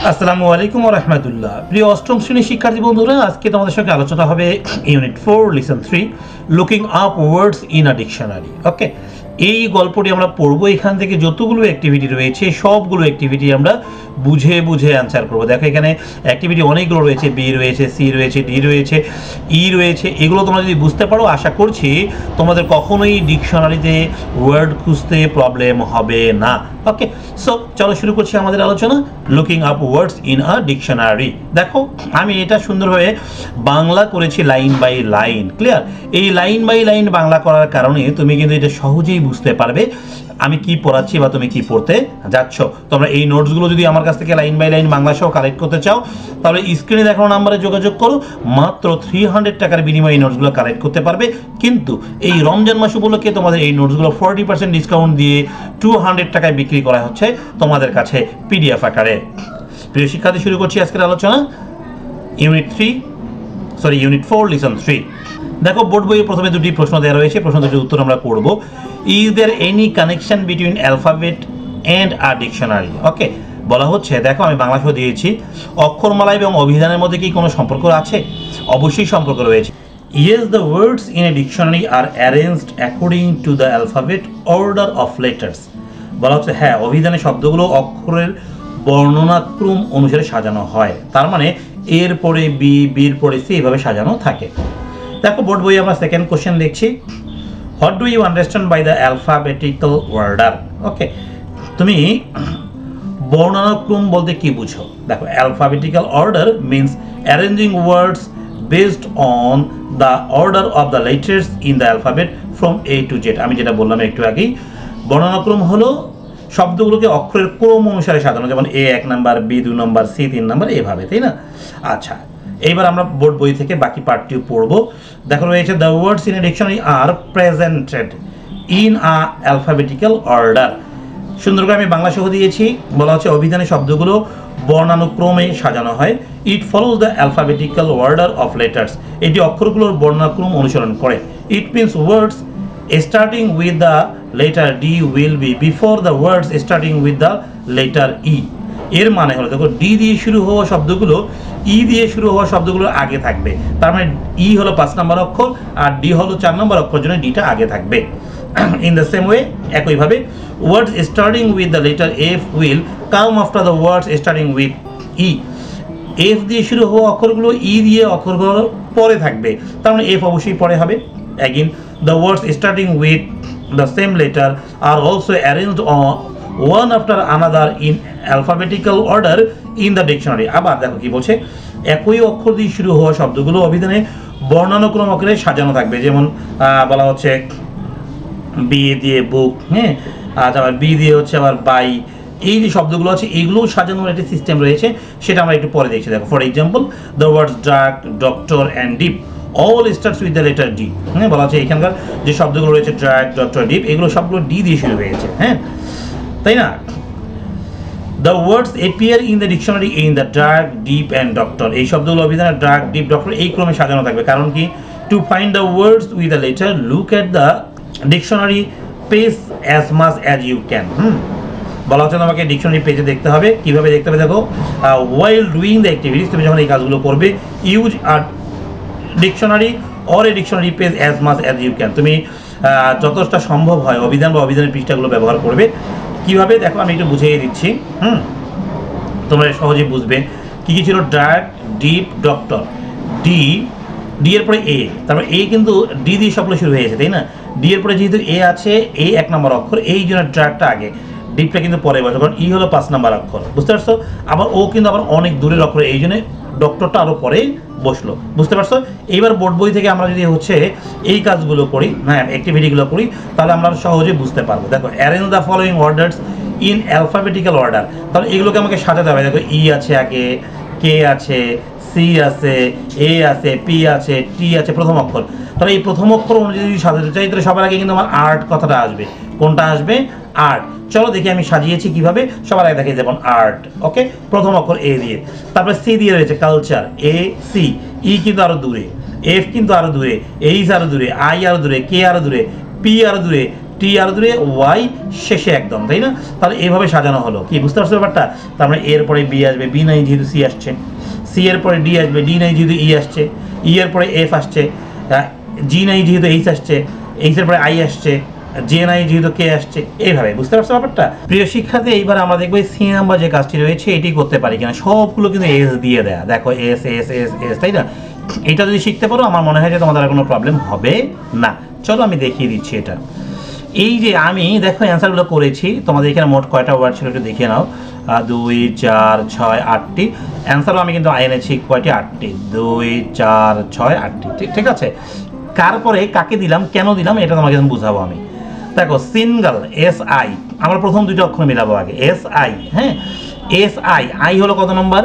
আসসালামু আলাইকুম ওয়া রাহমাতুল্লাহ। প্রিয় অষ্টম শ্রেণীর শিক্ষার্থী বন্ধুরা, আজকে তোমাদের সঙ্গে আলোচনা হবে unit 4 lesson 3 looking up words in a dictionary. Okay, এই গল্পটি আমরা পড়বো। এখান থেকে যতগুলো অ্যাক্টিভিটি রয়েছে সবগুলো অ্যাক্টিভিটি আমরা বুঝে বুঝে অ্যান্সার করবো। দেখো এখানে অ্যাক্টিভিটি অনেকগুলো রয়েছে, বি রয়েছে, সি রয়েছে, ডি রয়েছে, ই রয়েছে। এগুলো তোমরা যদি বুঝতে পারো, আশা করছি তোমাদের কখনোই ডিকশনারিতে ওয়ার্ড খুঁজতে প্রবলেম হবে না। ওকে, সো চলো শুরু করছি আমাদের আলোচনা looking up words in a dictionary. দেখো আমি এটা সুন্দরভাবে বাংলা করেছি লাইন বাই লাইন। ক্লিয়ার? এই লাইন বাই লাইন বাংলা করার কারণে তুমি কিন্তু এটা সহজেই বুঝতে পারবে আমি কি পড়াচ্ছি বা তুমি কি পড়তে যাচ্ছ। তোমরা এই নোটসগুলো যদি আমার কাছ থেকে লাইন বাই লাইন বাংলা সহ কালেক্ট করতে চাও, তাহলে স্ক্রিনে দেখানো নাম্বারে যোগাযোগ করো। মাত্র 300 টাকার বিনিময়ে এই নোটসগুলো কালেক্ট করতে পারবে। কিন্তু এই রমজান মাস উপলক্ষে তোমাদের এই নোটসগুলো 40% ডিসকাউন্ট দিয়ে 200 টাকায় বিক্রি করা হচ্ছে তোমাদের কাছে পিডিএফ আকারে। প্রিয় শিক্ষার্থী, শুরু করছি আজকের আলোচনা ইউনিট 4 লিসন 3। দেখো বোর্ড বইয়ে প্রথমে দুটি প্রশ্ন দেওয়া রয়েছে, প্রশ্ন দুটির উত্তর আমরা করব। Is there any connection between alphabet and a dictionary? Okay, বলা হচ্ছে, দেখো আমি বাংলা সহ দিয়েছি, অক্ষরমালা এবং অভিধানের মধ্যে কি কোনো সম্পর্ক আছে? অবশ্যই সম্পর্ক রয়েছে। Yes, the words in a dictionary are arranged according to the alphabet order of letters. বলা হচ্ছে হ্যাঁ, অভিধানে শব্দগুলো অক্ষরের বর্ণনাক্রম অনুসারে সাজানো হয়। তার মানে এর পরে বি, বির পরে সি, এভাবে সাজানো থাকে। দেখো বোর্ড বইয়ে আমরা সেকেন্ড কোশ্চেন লিখছি, what do you understand by the alphabetical order? Okay, তুমি বর্ণনাক্রম বলতে কি বুঝো? দেখো alphabetical order means arranging words based on the order of the letters in the alphabet from A to Z. আমি যেটা বললাম একটু আগেই, বর্ণনাক্রম হলো শব্দগুলোকে অক্ষরের ক্রম অনুসারে সাজানো, যেমন A 1 number, B 2 number, C 3 number, এভাবে, তাই না? আচ্ছা, এইবার আমরা বোর্ড বই থেকে বাকি পার্টটিও পড়বো। দেখো রয়েছে the words in a dictionary R presented in a alphabetical order. সুন্দর করে আমি বাংলা সহ দিয়েছি। বলা হচ্ছে অভিধানে শব্দগুলো বর্ণানুক্রমে সাজানো হয়। It follows the alphabetical order of letters. এটি অক্ষরগুলোর বর্ণানুক্রম অনুসরণ করে। It means words starting with the letter D will be before the words starting with the letter E. এর মানে হলো, দেখো ডি দিয়ে শুরু হওয়া শব্দগুলো ই দিয়ে শুরু হওয়া শব্দগুলো আগে থাকবে। তার মানে ই হলো 5 নম্বর অক্ষর আর ডি হলো 4 নম্বর অক্ষর, জন্য ডিটা আগে থাকবে। ইন দ্য সেম ওয়ে, একইভাবে words starting with the letter F will come after the words starting with E. F দিয়ে শুরু হওয়া অক্ষরগুলো ই দিয়ে অক্ষরগুলো পরে থাকবে, তার মানে এফ অবশ্যই পরে হবে। Again, the words starting with the same letter are also arranged on one after another in alphabetical order in the dictionary. আবার দেখো কি বলছে, একই অক্ষর দিয়ে শুরু হওয়া শব্দগুলো অভিধানে বর্ণানুক্রম আকারে সাজানো থাকবে। যেমন বলা হচ্ছে বি দিয়ে বুক, হ্যাঁ, আবার বি দিয়ে হচ্ছে আবার বাই। এই যে শব্দগুলো আছে এগুলো সাজানোর একটা সিস্টেম রয়েছে, সেটা আমরা একটু পরে দেখছি। দেখো for example, the words drug, doctor and deep all starts with the letter D. হ্যাঁ, বলা হচ্ছে এখানকার যে শব্দগুলো রয়েছে ড্রাগ, ডক্টর, ডিপ, এগুলো সবগুলো ডি দিয়ে শুরু হয়েছে, হ্যাঁ, তাই না? The words appear in the dictionary in the drag, deep and doctor. এই শব্দগুলো অভিধানে ড্রাগ, ডিপ, ডক্টর এই ক্রমে সাজানো থাকবে। কারণ কি? To find the words with the letter, look at the dictionary page as much as you can. বলা হচ্ছে তোমাকে ডিকশনারি পেজে দেখতে হবে। কিভাবে দেখতে হবে? দেখো, while doing the activities, তুমি যখন এই কাজগুলো করবে, use a dictionary or a dictionary page as much as you can. তুমি যতটা সম্ভব হয় অভিধান বা অভিধানের পৃষ্ঠাগুলো ব্যবহার করবে। কিভাবে? দেখো আমি একটু বুঝিয়ে দিচ্ছি, তোমরা সহজেই বুঝবে। কী কী ছিল? ড্রাগ, ডিপ, ডক্টর, ডি এর পরে এ, তারপর এ কিন্তু ডি দিয়ে সবগুলো শুরু হয়েছে, তাই না? ডি এর পরে যেহেতু এ আছে, এ 1 নম্বর অক্ষর, এই জন্য ড্রাগটা আগে, ডিপটা কিন্তু পরে বসে, কারণ ই হলো 5 নম্বর অক্ষর, বুঝতে পারছো? আবার ও কিন্তু আবার অনেক দূরের অক্ষর, এই জন্য ডক্টরটা আরও পরে বসলো, বুঝতে পারছো? এইবার বোর্ড বই থেকে আমরা যদি হচ্ছে এই কাজগুলো করি, হ্যাঁ, অ্যাক্টিভিটিগুলো করি, তাহলে আমরা সহজে বুঝতে পারবো। দেখো arrange the following orders in alphabetical order. তাহলে এগুলোকে আমাকে সাজাতে হবে। দেখো ই আছে আগে, কে আছে, সি আছে, এ আছে, পি আছে, টি আছে, প্রথম অক্ষর। তাহলে এই প্রথম অক্ষর অনুযায়ী যদি সাজাতে চাই, তাহলে সবার আগে কিন্তু আমার আর্ট কথাটা আসবে। কোনটা আসবে? আর্ট। চলো দেখি আমি সাজিয়েছি কিভাবে। সবার আগে দেখি, যেমন আর্ট, ওকে, প্রথম অক্ষর এ দিয়ে, তারপরে সি দিয়ে রয়েছে কালচার, এ সি, ই কিন্তু আরো দূরে, এফ কিন্তু আরো দূরে, এইচ আরো দূরে, আই আরো দূরে, কে আরো দূরে, পি আরো দূরে, টি আরো দূরে, ওয়াই শেষে একদম, তাই না? তাহলে এইভাবে সাজানো হলো, কি বুঝতে পারছো ব্যাপারটা? তার মানে এর পরে বি আসবে, বি নাই যেহেতু সি আসছে, সি এর পরে ডি আসবে, ডি নাই যেহেতু ই আসছে, ই এর পরে এফ আসছে, জি নাই যেহেতু এইচ আসছে, এইচ এর পরে আই আসছে, জে নাই যেহেতু কে আসছে, এইভাবে বুঝতে পারছো ব্যাপারটা? প্রিয় শিক্ষার্থী, এইবার আমরা দেখবো সি নাম্বার যে কাজটি রয়েছে এটি করতে পারি কিনা। সবগুলো কিন্তু এস দিয়ে দেয়া, দেখো এস এস এস এস, তাই না? এটা যদি শিখতে পারো আমার মনে হয় যে তোমাদের আর কোনো প্রবলেম হবে না। চলো আমি দেখিয়ে দিচ্ছি এটা। এই যে আমি দেখো অ্যান্সারগুলো করেছি, তোমাদের এখানে মোট কয়টা ওয়ার্ড ছিল একটু দেখে নাও। 2 4 6 8টি অ্যান্সারও আমি কিন্তু এনেছি কয়টি, 8টি। 2 4 6 8টি, ঠিক আছে। তারপরে কাকে দিলাম, কেন দিলাম, এটা তোমাকে বুঝাবো আমি। দেখো সিঙ্গেল এস আই, আমরা প্রথম দুইটা অক্ষর মিলাবো আগে। এস আই, হ্যাঁ, এস আই, আই হলো কত নম্বর,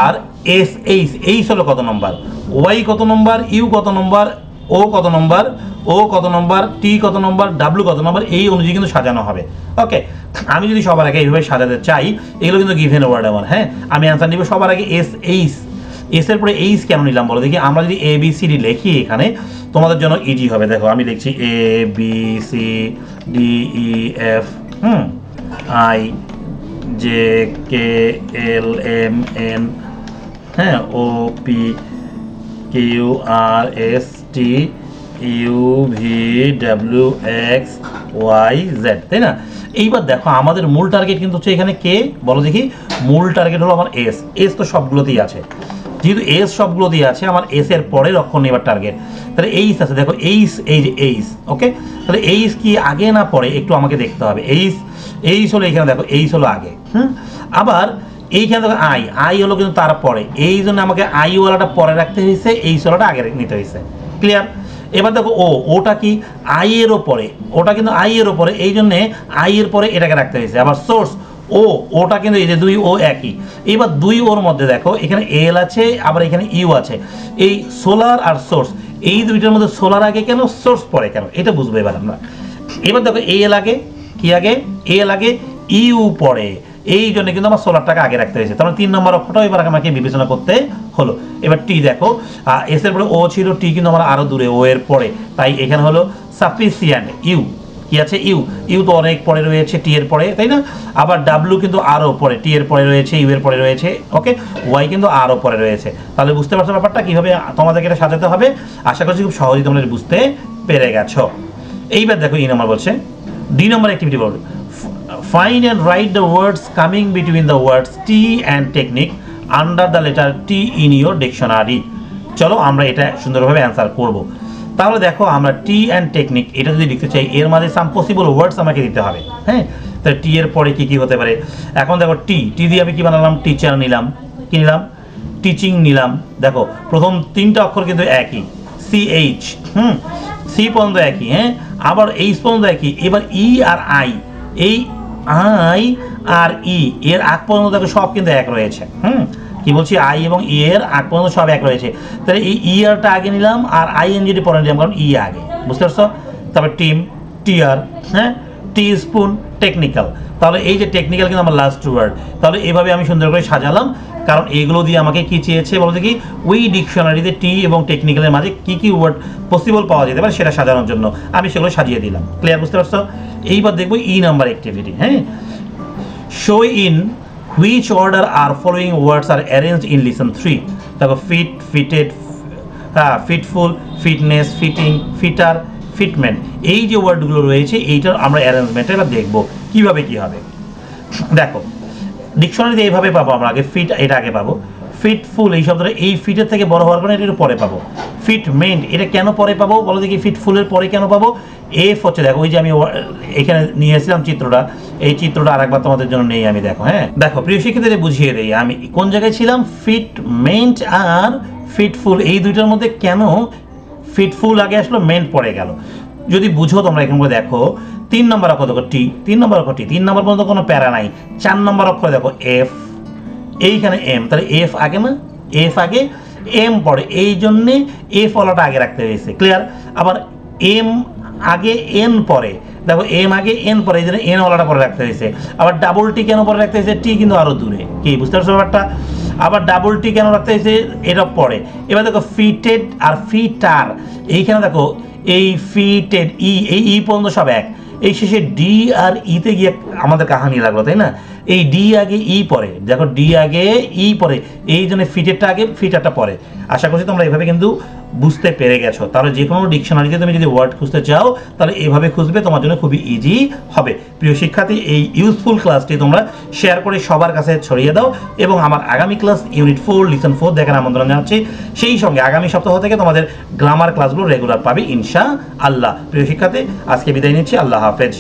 আর এস এইচ, এইচ হলো কত নম্বর, ওয়াই কত নম্বর, ইউ কত নম্বর, ও কত নম্বর, ও কত নম্বর, টি কত নম্বর, ডাব্লিউ কত নম্বর, এই অনুযায়ী কিন্তু সাজানো হবে। ওকে, আমি যদি সবার আগে এইভাবে সাজাতে চাই, এগুলো কিন্তু গিভেন ওয়ার্ড আমার, হ্যাঁ। আমি অ্যান্সার নিব সবার আগে এস এইচ। এস এর পরে এইচ কেন নিলাম বলো দেখি? আমরা যদি এ বি সি ডি লিখি এখানে তোমাদের জন্য ইজি হবে। দেখো আমি লিখছি A B C D E F, I J K L M N, হ্যাঁ, O P Q R S T U V W X Y Z, তাই না? এইবার দেখো আমাদের মূল টার্গেট কিন্তু হচ্ছে এখানে কে, বলো দেখি? মূল টার্গেট হলো আমার এস। এস তো সবগুলোতেই আছে, যেহেতু এস সবগুলোতেই আছে, আমার এস এর পরের অক্ষর নেবার টার্গেট। তাহলে এইচ আছে, দেখো এইচ, এই যে এইচ, ওকে। তাহলে এইচ কি আগে না পরে একটু আমাকে দেখতে হবে। এইচ, এইচ হলো এখানে, দেখো এইচ হলো আগে, আবার এইখানে দেখো আই, আই হলো কিন্তু তারপরে, এই জন্য আমাকে আই ওয়ালাটা পরে রাখতে হয়েছে, এইচ ওয়ালাটা আগে নিতে হয়েছে। ক্লিয়ার? এবার দেখো ও, ওটা কি আই এর ওপরে, ওটা কিন্তু আই এর ওপরে, এই জন্যে আই এর পরে এটাকে রাখতে হয়েছে। আবার সোর্স ও, ওটা কিন্তু এই যে দুই ও একই। এবার দুই ওর মধ্যে দেখো এখানে এল আছে, আবার এখানে ইউ আছে। এই সোলার আর সোর্স, এই দুইটার মধ্যে সোলার আগে কেন, সোর্স পরে কেন, এটা বুঝবো এবার আমরা। এবার দেখো এল আগে, কি আগে, এল আগে, ইউ পরে, এই জন্য কিন্তু আমার সোলারটাকে আগে রাখতে হয়েছে। তাহলে 3 নম্বর অক্ষরটাও এবার আমাকে বিবেচনা করতে হলো। এবার টি দেখো, এস এর পরে ও ছিল, টি কিন্তু আমার আরো দূরে, ও এর পরে, তাই এখানে হলো সাফিসিয়েন্ট। ইউ কি আছে, ইউ, ইউ তো অনেক পরে রয়েছে টি এর পরে, তাই না? আবার ডাব্লিউ কিন্তু আরো পরে, টি এর পরে রয়েছে, ইউ এর পরে রয়েছে, ওকে। ওয়াই কিন্তু আরো পরে রয়েছে। তাহলে বুঝতে পারছো ব্যাপারটা কিভাবে তোমাদেরকে এটা সাজাতে হবে? আশা করছি খুব সহজেই তোমরা বুঝতে পেরে গেছো। এইবার দেখো ই নম্বর বলছে, ডি নম্বর অ্যাক্টিভিটি বলবে find and write the words coming between the words T and technique under the letter T in your dictionary. চলো আমরা এটা সুন্দরভাবে অ্যান্সার করব। তাহলে দেখো আমরা টি অ্যান্ড টেকনিক এটা যদি লিখতে চাই, এর মাঝে সাম পসিবল ওয়ার্ডস আমাকে দিতে হবে, হ্যাঁ। তাহলে টি এর পরে কি কি হতে পারে? এখন দেখো টি, টি দিয়ে আমি কি বানালাম, টিচার নিলাম, কি নিলাম, টিচিং নিলাম। দেখো প্রথম 3টা অক্ষর কিন্তু একই, সি এইচ, সি পর্যন্ত একই, হ্যাঁ, আবার এইচ পর্যন্ত একই। এবার ই আর আই, এই আই আর ই এর আগ পর্যন্ত দেখো সব কিন্তু এক রয়েছে, কি বলছি, আই এবং ই এর আগ পর্যন্ত সব এক রয়েছে। তাহলে এই ই আরটা আগে নিলাম আর আই এন জিটি পরে নিলাম, কারণ ই আগে, বুঝতে পারছো? তারপর টিম, টিআর, হ্যাঁ, টি স্পুন, টেকনিক্যাল। তাহলে এই যে টেকনিক্যাল কিন্তু আমার লাস্ট ওয়ার্ড। তাহলে এইভাবে আমি সুন্দর করে সাজালাম, কারণ এইগুলো দিয়ে আমাকে কি চেয়েছে বলতে কি, ওই ডিকশনারিতে টি এবং টেকনিক্যালের মাঝে কি কি ওয়ার্ড পসিবল পাওয়া যেতে পারে সেটা সাজানোর জন্য আমি সেগুলো সাজিয়ে দিলাম। ক্লিয়ার, বুঝতে পারছো? এইবার দেখবো ই নাম্বার অ্যাক্টিভিটি, হ্যাঁ। Show in which order are following words are arranged in lesson 3। দেখো fit, fitted, fitful, fitness, fitting, fitter, fitment, এই যে ওয়ার্ডগুলো রয়েছে এইটার আমরা অ্যারেঞ্জমেন্টটা এবার দেখবো কীভাবে কী হবে। দেখো ডিকশনারিতে এইভাবে পাবো আমরা, আগে ফিট এটা আগে পাবো, ফিটফুল এই শব্দটা এই ফিটের থেকে বড় হওয়ার কারণে এটা পরে পাবো। ফিটমেন্ট এটা কেন পরে পাবো বলো দেখি, ফিটফুলের পরে কেন পাবো? এফ হচ্ছে, দেখো ওই যে আমি এখানে নিয়ে এসেছিলাম চিত্রটা, এই চিত্রটা আরেকবার তোমাদের জন্য নেই আমি, দেখো, হ্যাঁ। দেখো প্রিয় শিক্ষার্থীদের বুঝিয়ে দেই আমি কোন জায়গায় ছিলাম। ফিটমেন্ট আর ফিটফুল এই দুইটার মধ্যে কেন ফিটফুল আগে আসলো, মেন্ট পরে গেল। যদি বুঝো তোমরা এখানে দেখো 3 নম্বর অক্ষর দেখো টি, 3 নম্বর অক্ষর টি, 3 নম্বর পর্যন্ত কোনো প্যারা নাই। 4 নম্বর অক্ষর দেখো এফ, এইখানে এম, তাহলে এফ আগে না, এফ আগে এম পরে, এই জন্যে এফ ওয়ালাটা আগে রাখতে হয়েছে। ক্লিয়ার? আবার এম আগে এন পরে, দেখো এম আগে এন পরে, এই জন্য এন ওয়ালাটা পরে রাখতে হয়েছে। আবার ডাবল টি কেন পরে রাখতে হয়েছে, টি কিন্তু আরো দূরে, কি বুঝতে পারছো ব্যাপারটা? আবার ডাবল টি কেন রাখতে হয়েছে এটা পরে। এবার দেখো ফিটেড আর ফিটার, এইখানে দেখো এই ফিটেড এই পর্যন্ত সব এক, এই শেষে ডি আর ইতে গিয়ে আমাদের কাহানি লাগলো, তাই না? এই ডি আগে ই পরে, দেখো ডি আগে ই পরে, এই জন্য ফিটেরটা আগে ফিটারটা পরে। আশা করছি তোমরা এইভাবে কিন্তু বুঝতে পেরে গেছো। তাহলে যে কোনো ডিকশনারিতে তুমি যদি ওয়ার্ড খুঁজতে চাও তাহলে এইভাবে খুঁজবে, তোমার জন্য খুবই ইজি হবে। প্রিয় শিক্ষার্থী, এই ইউজফুল ক্লাসটি তোমরা শেয়ার করে সবার কাছে ছড়িয়ে দাও এবং আমার আগামী ক্লাস ইউনিট 4 লিসন 4 দেখার আমন্ত্রণ জানাচ্ছি। সেই সঙ্গে আগামী সপ্তাহ থেকে তোমাদের গ্রামার ক্লাসগুলো রেগুলার পাবে ইনশাআল্লাহ। প্রিয় শিক্ষার্থী, আজকে বিদায় নিচ্ছি, আল্লাহ হাফেজ।